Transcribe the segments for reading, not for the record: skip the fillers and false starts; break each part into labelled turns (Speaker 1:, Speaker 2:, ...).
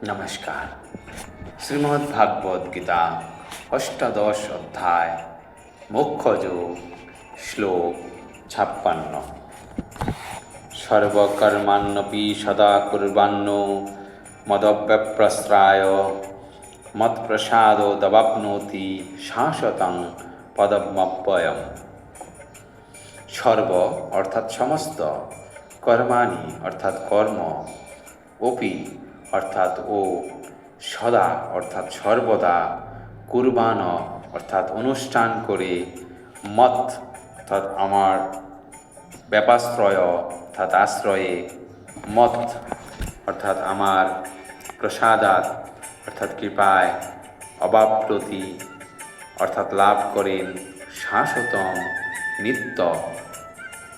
Speaker 1: নমস্কার। শ্রীমদ্ ভাগবত গীতা অষ্টাদশ অধ্যায় মোক্ষযোগ শ্লোক 56। সর্বকর্মাণ্যপি সদা কুর্বাণো মদব্যপ্রস্রায় মৎপ্রসাদোদবাপ্নোতি শাশ্বতং পদমব্যয়ম। সর্ব অর্থাৎ সমস্ত, কর্মাণি অর্থাৎ কর্ম, অপি অর্থাৎ ও, সদা অর্থাৎ সর্বদা, কুরবান অর্থাৎ অনুষ্ঠান করে, মত অর্থাৎ আমার, ব্যাপাশ্রয় অর্থাৎ আশ্রয়ে, মত অর্থাৎ আমার, প্রসাদাত অর্থাৎ কৃপায়, অবাপ্নতি অর্থাৎ লাভ করেন, শাশ্বতম নিত্য,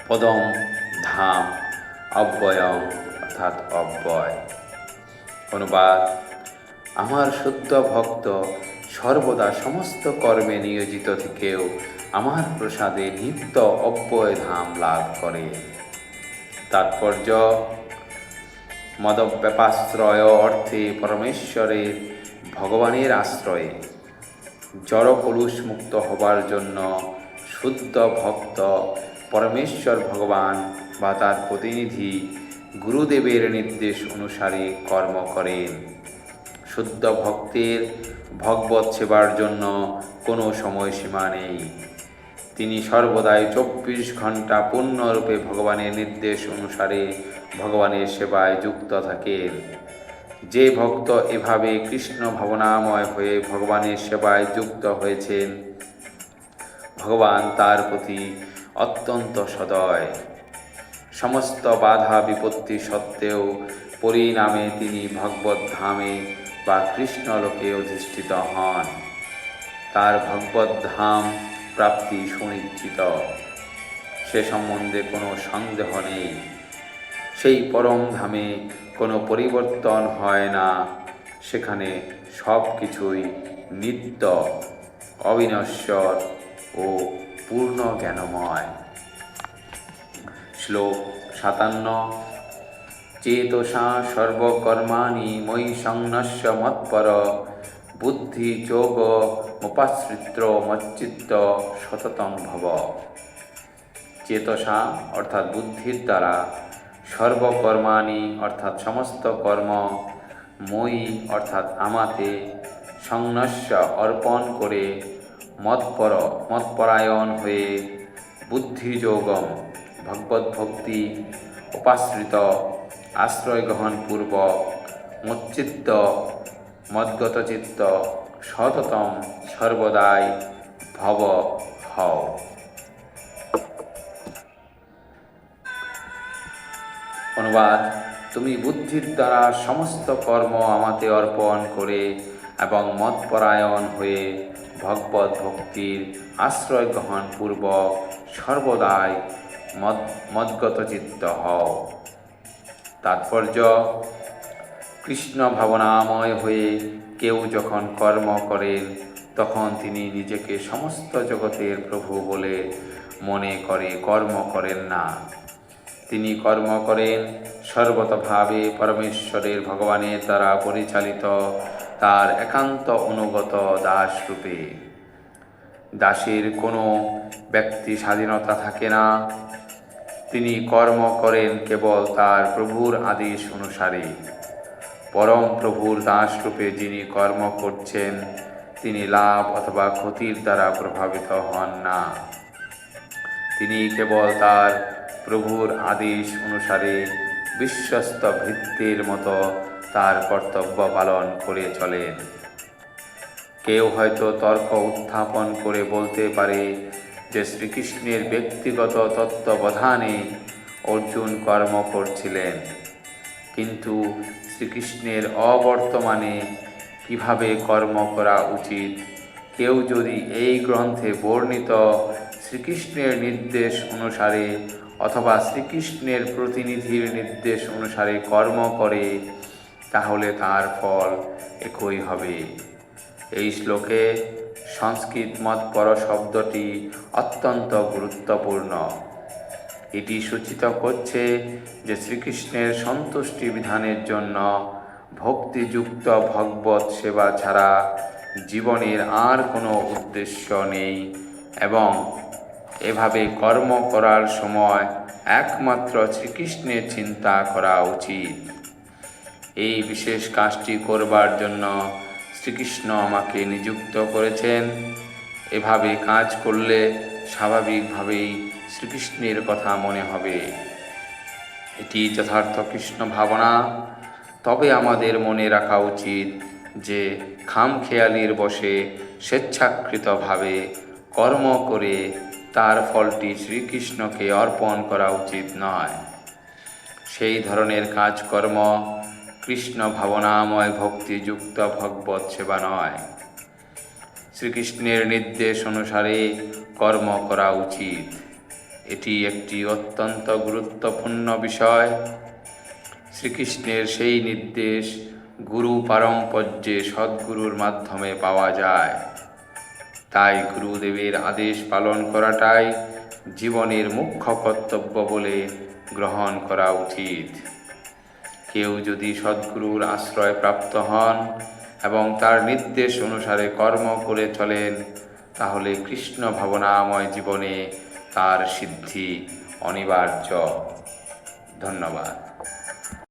Speaker 1: পদম ধাম, অব্যয়ম অর্থাৎ অব্যয়। অনুবাদ: আমার শুদ্ধ ভক্ত সর্বদা সমস্ত কর্মে নিয়োজিত থেকেও আমার প্রসাদে নিত্য অব্যয় ধাম লাভ করে। তাৎপর্য: মদব্যপাশ্রয় অর্থে পরমেশ্বরের, ভগবানের আশ্রয়ে জড় কলুষ মুক্ত হবার জন্য শুদ্ধ ভক্ত পরমেশ্বর ভগবান বা তার প্রতিনিধি গুরুদেবের নির্দেশ অনুসারে কর্ম করেন। শুদ্ধ ভক্তের ভগবৎ সেবার জন্য কোনো সময়সীমা নেই। তিনি সর্বদাই 24 ঘণ্টা পূর্ণরূপে ভগবানের নির্দেশ অনুসারে ভগবানের সেবায় যুক্ত থাকেন। যে ভক্ত এভাবে কৃষ্ণ ভাবনাময় হয়ে ভগবানের সেবায় যুক্ত হয়েছেন, ভগবান তার প্রতি অত্যন্ত সদয়। সমস্ত বাধা বিপত্তি সত্ত্বেও পরিণামে তিনি ভগবত ধামে বা কৃষ্ণলোকে অধিষ্ঠিত হন। তার ভগবত ধাম প্রাপ্তি সুনিশ্চিত, সে সম্বন্ধে কোনো সন্দেহ নেই। সেই পরম ধামে কোনো পরিবর্তন হয় না, সেখানে সব কিছুই নিত্য, অবিনশ্বর ও পূর্ণ জ্ঞানময়। শ্লোক 57। চেতসা সর্বকর্মাণি ময়ি সংন্যস্য মৎপর বুদ্ধি যোগ মুপাশ্রিত্য মচ্চিত্ত সততং ভব। চেতসা অর্থাৎ বুদ্ধির দ্বারা, সর্বকর্মাণি অর্থাৎ সমস্ত কর্ম, মই অর্থাৎ আমাতে, সংন্যস্য অর্পণ করে, মৎপরায়ণ হয়ে, বুদ্ধিযোগম ভগবত ভক্তি, উপাশ্রিত আশ্রয় গ্রহণ পূর্বক, মচ্চিত্ত মদ্গত চিত্ত, সততম সর্বদাই ভব হও। অনুবাদ: তুমি বুদ্ধির দ্বারা সমস্ত কর্ম আমাতে অর্পণ করে এবং মৎপরায়ণ হয়ে ভগবত ভক্তির আশ্রয় গ্রহণ পূর্বক সর্বদাই মদ্গত চিত্ত হও। তাৎপর্য: কৃষ্ণ ভাবনাময় হয়ে কেউ যখন কর্ম করেন, তখন তিনি নিজেকে সমস্ত জগতের প্রভু বলে মনে করে কর্ম করেন না। তিনি কর্ম করেন সর্বতভাবে পরমেশ্বরের ভগবানের দ্বারা পরিচালিত তার একান্ত অনুগত দাস রূপে। দাসের কোনো ব্যক্তি স্বাধীনতা থাকে না। তিনি কর্ম করেন কেবল তার প্রভুর আদেশ অনুসারে। পরম প্রভুর দাস রূপে যিনি কর্ম করছেন, তিনি লাভ অথবা ক্ষতির দ্বারা প্রভাবিত হন না। তিনি কেবল তার প্রভুর আদেশ অনুসারে বিশ্বস্ত ভৃত্যের মতো তার কর্তব্য পালন করে চলেন। কেউ হয়তো তর্ক উত্থাপন করে বলতে পারে যে শ্রীকৃষ্ণের ব্যক্তিগত তত্ত্বাবধানে অর্জুন কর্ম করছিলেন, কিন্তু শ্রীকৃষ্ণের অবর্তমানে কিভাবে কর্ম করা উচিত কেউ যদি এই গ্রন্থে বর্ণিত শ্রীকৃষ্ণের নির্দেশ অনুসারে অথবা শ্রীকৃষ্ণের প্রতিনিধির নির্দেশ অনুসারে কর্ম করে, তাহলে তার ফল একই হবে। এই শ্লোকে সংস্কৃত মৎপর শব্দটি অত্যন্ত গুরুত্বপূর্ণ। এটি সূচিত করছে যে শ্রীকৃষ্ণের সন্তুষ্টি বিধানের জন্য ভক্তিযুক্ত ভগবত সেবা ছাড়া জীবনের আর কোনো উদ্দেশ্য নেই এবং এভাবে কর্ম করার সময় একমাত্র শ্রীকৃষ্ণের চিন্তা করা উচিত। এই বিশেষ কাজটি করবার জন্য শ্রীকৃষ্ণ আমাকে নিযুক্ত করেছেন। এভাবে কাজ করলে স্বাভাবিকভাবেই শ্রীকৃষ্ণের কথা মনে হবে। এটি যথার্থ কৃষ্ণ ভাবনা। তবে আমাদের মনে রাখা উচিত যে খামখেয়ালির বশে স্বেচ্ছাকৃতভাবে কর্ম করে তার ফলটি শ্রীকৃষ্ণকে অর্পণ করা উচিত নয়। সেই ধরনের কাজকর্ম কৃষ্ণ ভাবনাময় ভক্তিযুক্ত ভগবত সেবা নয়। শ্রীকৃষ্ণের নির্দেশ অনুসারে কর্ম করা উচিত। এটি একটি অত্যন্ত গুরুত্বপূর্ণ বিষয়। শ্রীকৃষ্ণের সেই নির্দেশ গুরু পারম্পর্যে সদ্গুরুর মাধ্যমে পাওয়া যায়। তাই গুরুদেবের আদেশ পালন করাটাই জীবনের মুখ্য কর্তব্য বলে গ্রহণ করা উচিত। কেউ যদি সদ্গুরুর আশ্রয় প্রাপ্ত হন এবং তার নির্দেশ অনুসারে কর্ম করে চলেন, তাহলে কৃষ্ণ ভাবনাময় জীবনে তার সিদ্ধি অনিবার্য। ধন্যবাদ।